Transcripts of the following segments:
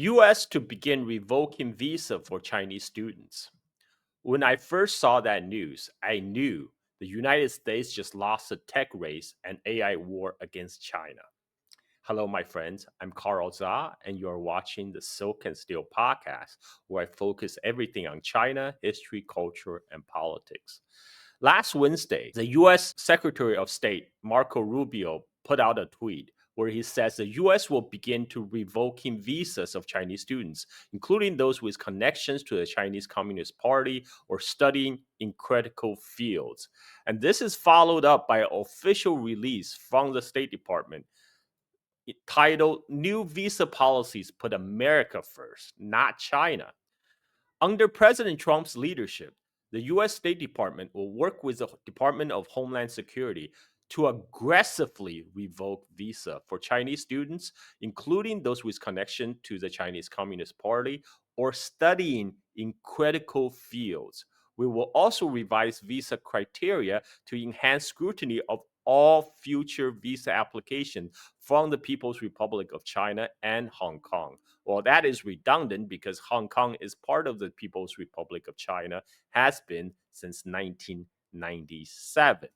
US to begin revoking visa for Chinese students. When I first saw that news, I knew the United States just lost a tech race and AI war against China. Hello, my friends. I'm Carl Za, and you're watching the Silk and Steel podcast, where I focus everything on China, history, culture, and politics. Last Wednesday, the U.S. Secretary of State, Marco Rubio, put out a tweet where he says the U.S. will begin to revoking visas of Chinese students, including those with connections to the Chinese Communist Party or studying in critical fields. And this is followed up by an official release from the State Department titled New Visa Policies Put America First, Not China. Under President Trump's leadership, the U.S. State Department will work with the Department of Homeland Security to aggressively revoke visa for Chinese students, including those with connection to the Chinese Communist Party or studying in critical fields. We will also revise visa criteria to enhance scrutiny of all future visa applications from the People's Republic of China and Hong Kong. Well, that is redundant because Hong Kong is part of the People's Republic of China, has been since 1997.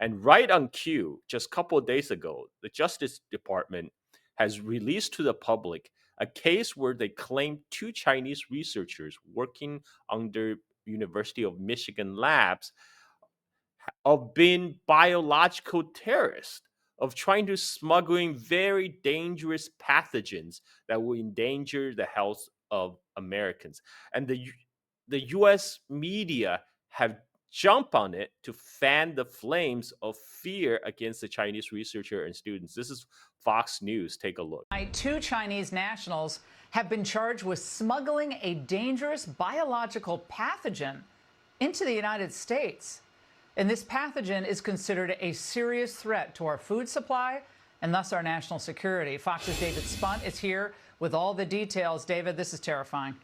And right on cue, just a couple of days ago, the Justice Department has released to the public a case where they claim two Chinese researchers working under University of Michigan labs of being biological terrorists, of trying to smuggling very dangerous pathogens that will endanger the health of Americans. And the US media have jumped on it to fan the flames of fear against the Chinese researcher and students. This is Fox News. Take a look. Two Chinese nationals have been charged with smuggling a dangerous biological pathogen into the United States. And this pathogen is considered a serious threat to our food supply and thus our national security. Fox's David Spunt is here with all the details. David, this is terrifying.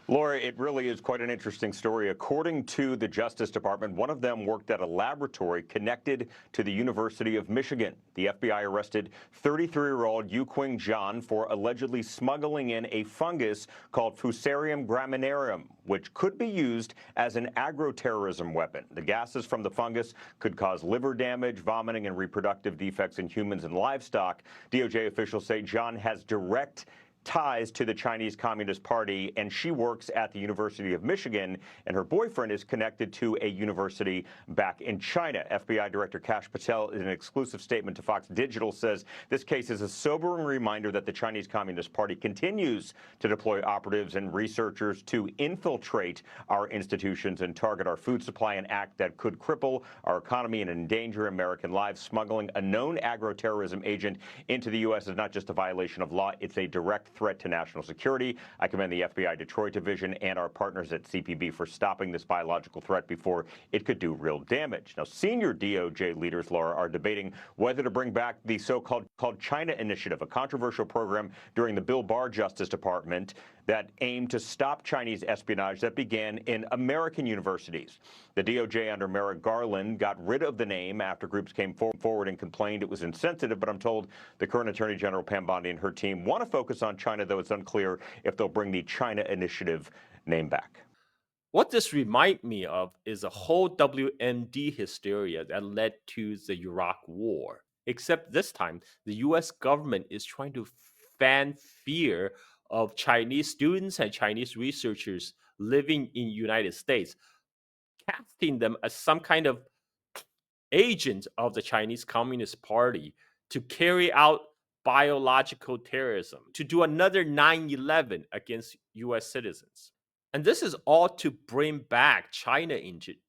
Laura, it really is quite an interesting story. According to the Justice Department, one of them worked at a laboratory connected to the University of Michigan. The FBI arrested 33-year-old Yu Qing Zhan for allegedly smuggling in a fungus called Fusarium graminearum, which could be used as an agroterrorism weapon. The gases from the fungus could cause liver damage, vomiting, and reproductive defects in humans and livestock. DOJ officials say Zhan has direct ties to the Chinese Communist Party, and she works at the University of Michigan, and her boyfriend is connected to a university back in China. FBI Director Kash Patel, in an exclusive statement to Fox Digital, says this case is a sobering reminder that the Chinese Communist Party continues to deploy operatives and researchers to infiltrate our institutions and target our food supply, an act that could cripple our economy and endanger American lives. Smuggling a known agroterrorism agent into the U.S. is not just a violation of law, it's a direct threat to national security. I commend the FBI Detroit Division and our partners at CPB for stopping this biological threat before it could do real damage. Now, senior DOJ leaders, Laura, are debating whether to bring back the so-called China Initiative, a controversial program during the Bill Barr Justice Department that aimed to stop Chinese espionage that began in American universities. The DOJ under Merrick Garland got rid of the name after groups came forward and complained it was insensitive, but I'm told the current Attorney General Pam Bondi and her team want to focus on China, though it's unclear if they'll bring the China Initiative name back. What this reminds me of is a whole WMD hysteria that led to the Iraq War. Except this time, the US government is trying to fan fear of Chinese students and Chinese researchers living in United States, casting them as some kind of agent of the Chinese Communist Party to carry out biological terrorism, to do another 9/11 against US citizens. And this is all to bring back China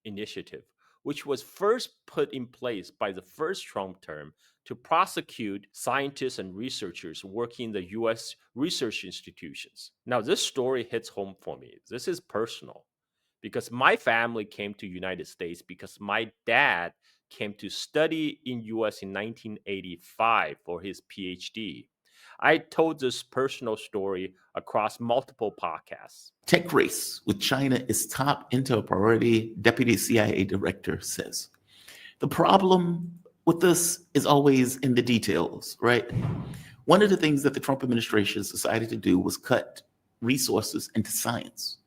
Initiative, which was first put in place by the first Trump term to prosecute scientists and researchers working in the US research institutions. Now, this story hits home for me. This is personal because my family came to United States because my dad came to study in US in 1985 for his PhD. I told this personal story across multiple podcasts. Tech race with China is top intel priority, Deputy CIA Director says. The problem with this is always in the details, right? One of the things that the Trump administration decided to do was cut resources into science.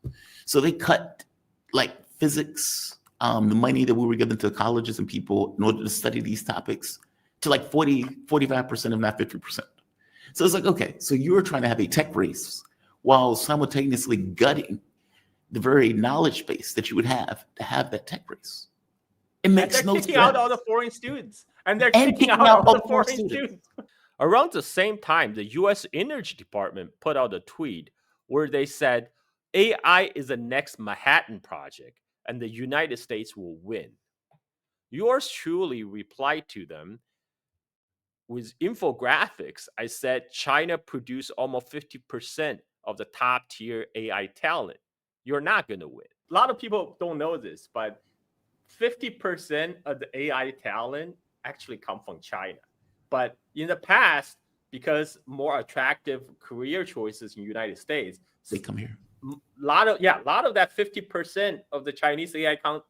So they cut like physics, the money that we were giving to colleges and people in order to study these topics to like 45%, if not 50%. So it's like, okay, so you're trying to have a tech race while simultaneously gutting the very knowledge base that you would have to have that tech race. It makes no sense. They're kicking out all the foreign students. And they're And kicking kicking out all the more foreign students. Around the same time, the U.S. Energy Department put out a tweet where they said AI is the next Manhattan Project and the United States will win. Yours truly replied to them with infographics. I said China produced almost 50% of the top tier AI talent. You're not going to win. A lot of people don't know this, but 50% of the AI talent actually come from China. But in the past, because more attractive career choices in the United States, they come here. A lot of that 50% of the Chinese AI talent,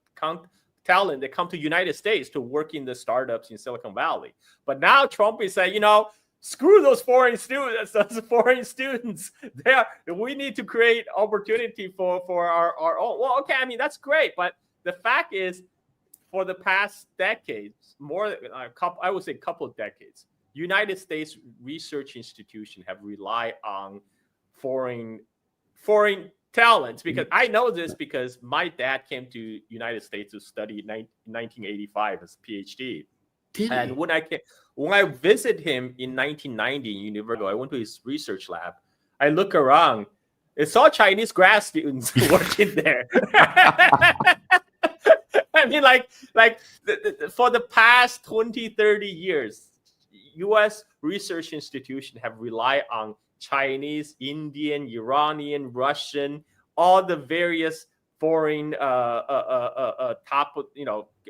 they come to United States to work in the startups in Silicon Valley. But now Trump is saying, screw those foreign students. We need to create opportunity for our own. Well, okay, I mean, that's great. But the fact is, for the past decades, I would say a couple of decades, United States research institutions have relied on foreign talents. Because I know this because my dad came to United States to study in 1985 as a PhD. And when I visited him in 1990 in University, I went to his research lab. I look around, it's all Chinese grad students working there. I mean, for the past 20, 30 years, U.S. research institutions have relied on Chinese, Indian, Iranian, Russian, all the various foreign top,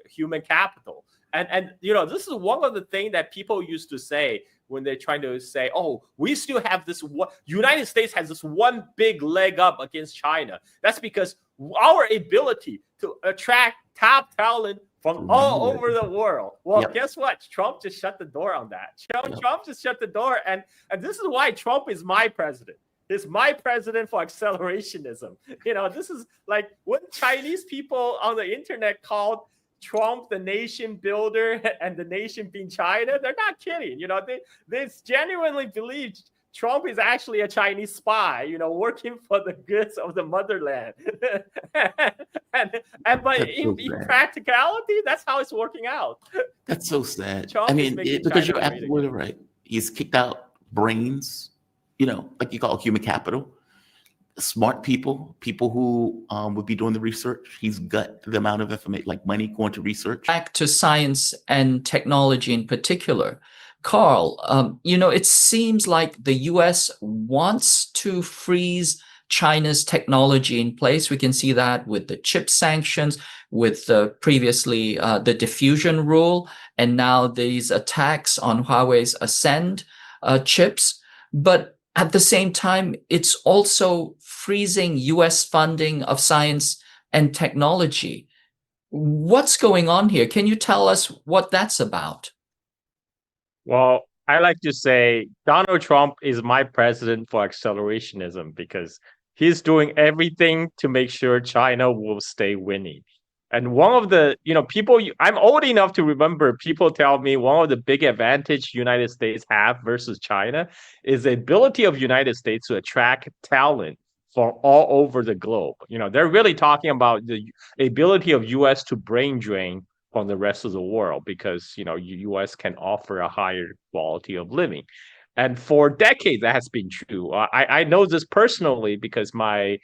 human capital. And this is one of the things that people used to say when they're trying to say, oh, we still have this one, United States has this one big leg up against China. That's because our ability to attract top talent from all over the world. Well, guess what? Trump just shut the door on that. Trump just shut the door. And this is why Trump is my president. He's my president for accelerationism. This is like when Chinese people on the internet called Trump the nation builder and the nation being China, they're not kidding. They genuinely believe Trump is actually a Chinese spy, working for the goods of the motherland. But in practicality, that's how it's working out. That's so sad. Trump because you're absolutely right. He's kicked out brains, like you call human capital, smart people who would be doing the research. He's got the amount of information, like money going to research. Back to science and technology in particular. Carl, it seems like the U.S. wants to freeze China's technology in place. We can see that with the chip sanctions, with previously the diffusion rule, and now these attacks on Huawei's Ascend chips. But at the same time, it's also freezing U.S. funding of science and technology. What's going on here? Can you tell us what that's about? Well, I like to say Donald Trump is my president for accelerationism because he's doing everything to make sure China will stay winning. And one of the, people, I'm old enough to remember people tell me one of the big advantage United States have versus China is the ability of United States to attract talent from all over the globe. They're really talking about the ability of U.S. to brain drain from the rest of the world because, U.S. can offer a higher quality of living. And for decades, that has been true. I know this personally because my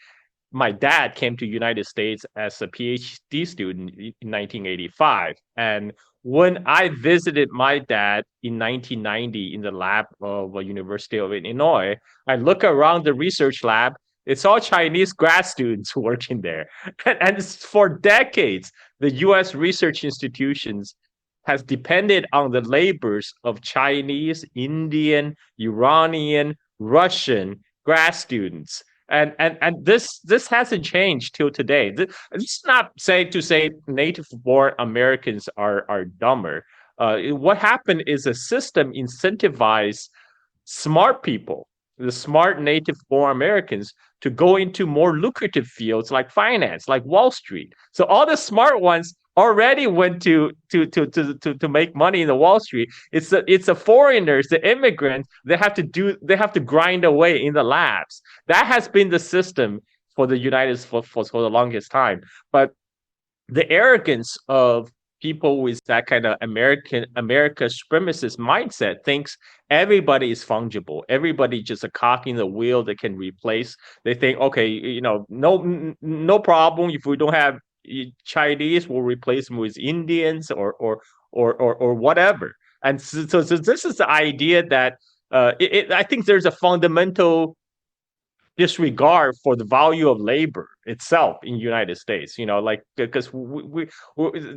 dad came to United States as a PhD student in 1985. And when I visited my dad in 1990 in the lab of the University of Illinois, I look around the research lab, it's all Chinese grad students working there. And for decades, the U.S. research institutions has depended on the labors of Chinese, Indian, Iranian, Russian grad students. And this hasn't changed till today. This is not to say native-born Americans are dumber. What happened is a system incentivized smart people, the smart native born Americans, to go into more lucrative fields like finance, like Wall Street. So all the smart ones already went to make money in the Wall Street. It's the foreigners, the immigrants, they have to grind away in the labs. That has been the system for the United for the longest time. But the arrogance of people with that kind of America supremacist mindset thinks everybody is fungible. Everybody just a cog in the wheel that can replace. They think, okay, no problem if we don't have Chinese, we'll replace them with Indians or whatever. And so this is the idea that I think there's a fundamental disregard for the value of labor itself in United States. Like, because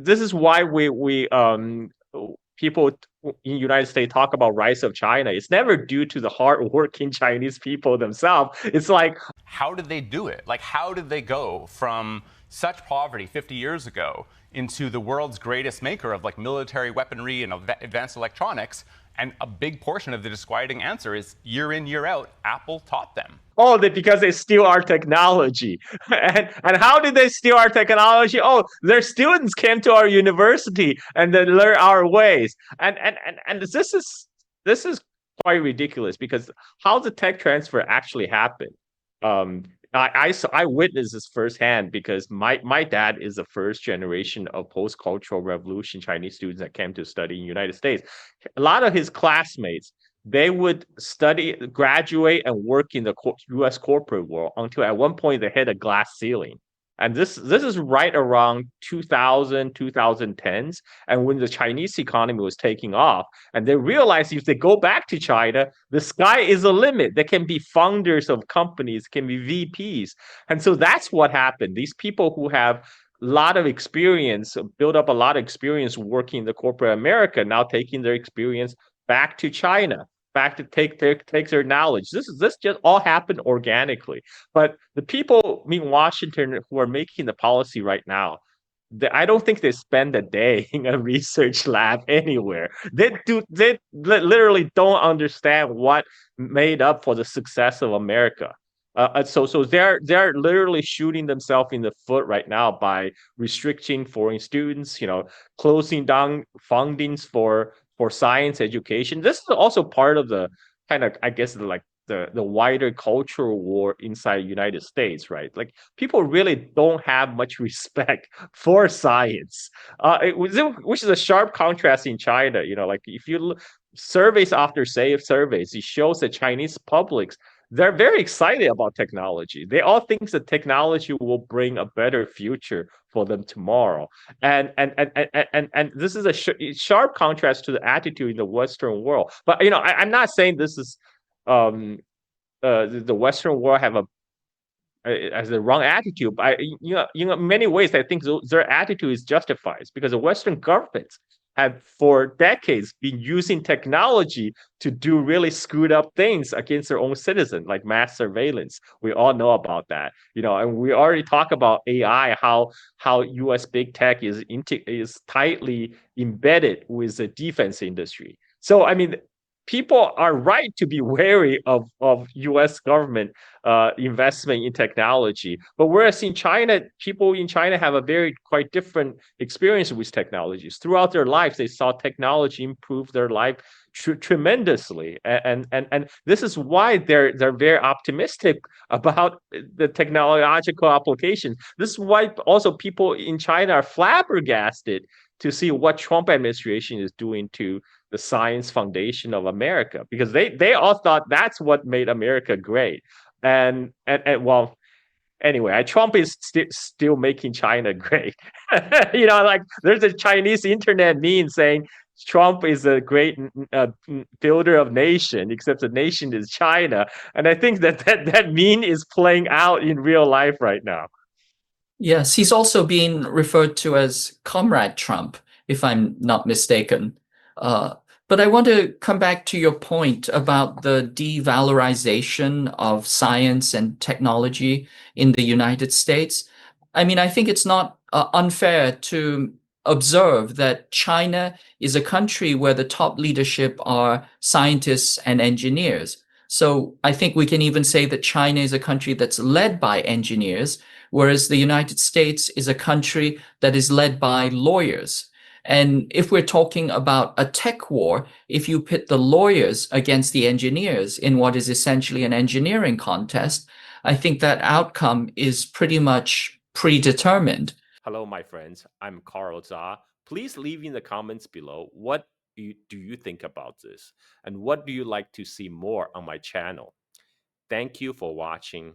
this is why we people in United States talk about rise of China. It's never due to the hardworking Chinese people themselves. It's like, how did they do it? Like, how did they go from such poverty 50 years ago into the world's greatest maker of like military weaponry and advanced electronics? And a big portion of the disquieting answer is year in, year out, Apple taught them. Oh, because they steal our technology. And how did they steal our technology? Oh, their students came to our university and they learn our ways. And this is quite ridiculous, because how the tech transfer actually happened. I witnessed this firsthand, because my dad is the first generation of post-cultural revolution Chinese students that came to study in the United States. A lot of his classmates, they would study, graduate, and work in the U.S. corporate world until at one point they hit a glass ceiling. And this is right around 2010s, and when the Chinese economy was taking off, and they realized if they go back to China, the sky is the limit. They can be founders of companies, can be VPs. And so that's what happened. These people who have a lot of experience, build up a lot of experience working in the corporate America, now taking their experience back to China, back to take their knowledge. This just all happened organically. But the people in Washington who are making the policy right now, I don't think they spend a day in a research lab anywhere. They literally don't understand what made up for the success of America. So they're literally shooting themselves in the foot right now by restricting foreign students, closing down fundings for science education. This is also part of the kind of, I guess, the wider cultural war inside the United States, right? Like, people really don't have much respect for science, which is a sharp contrast in China. Like, if you look surveys after surveys, it shows that Chinese publics, they're very excited about technology. They all think that technology will bring a better future for them tomorrow. And this is a sharp contrast to the attitude in the Western world. But I'm not saying this is the Western world have as the wrong attitude. But in many ways, I think their attitude is justified, because the Western governments have for decades been using technology to do really screwed up things against their own citizens, like mass surveillance. We all know about that, and we already talk about AI, how U.S. big tech is tightly embedded with the defense industry. So, I mean, people are right to be wary of U.S. government investment in technology. But whereas in China, people in China have a quite different experience with technologies. Throughout their lives, they saw technology improve their life tremendously, and this is why they're very optimistic about the technological applications. This is why also people in China are flabbergasted to see what Trump administration is doing to the science foundation of America, because they all thought that's what made America great. And well, anyway, Trump is still making China great. Like, there's a Chinese internet meme saying Trump is a great builder of nation, except the nation is China. And I think that meme is playing out in real life right now. Yes, he's also being referred to as Comrade Trump, if I'm not mistaken. But I want to come back to your point about the devalorization of science and technology in the United States. I mean, I think it's not unfair to observe that China is a country where the top leadership are scientists and engineers. So I think we can even say that China is a country that's led by engineers, whereas the United States is a country that is led by lawyers. And if we're talking about a tech war, if you pit the lawyers against the engineers in what is essentially an engineering contest, I think that outcome is pretty much predetermined. Hello, my friends. I'm Carl Zha. Please leave in the comments below what do you think about this and what do you like to see more on my channel. Thank you for watching.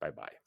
Bye bye.